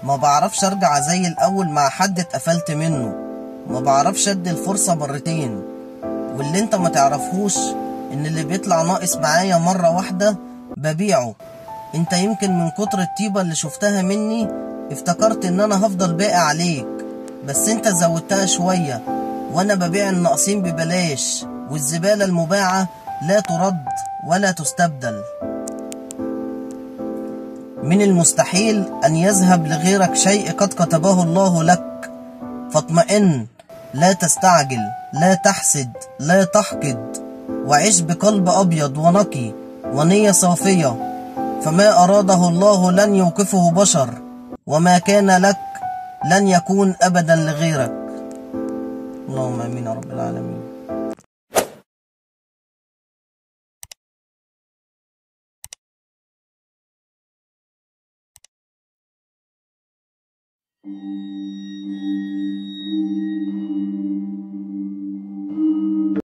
ما بعرفش ارجع زي الاول مع حد اتقفلت منه. ما بعرفش ادي الفرصة مرتين. واللي انت ما تعرفهوش ان اللي بيطلع ناقص معايا مرة واحدة ببيعه. انت يمكن من كتر الطيبة اللي شفتها مني افتكرت ان انا هفضل باقي عليك، بس انت زودتها شوية. وانا ببيع الناقصين ببلاش، والزبالة المباعة لا ترد ولا تستبدل. من المستحيل أن يذهب لغيرك شيء قد كتبه الله لك، فاطمئن، لا تستعجل، لا تحسد، لا تحقد، وعش بقلب أبيض ونقي ونية صافية. فما أراده الله لن يوقفه بشر، وما كان لك لن يكون أبدا لغيرك. اللهم آمين يا رب العالمين.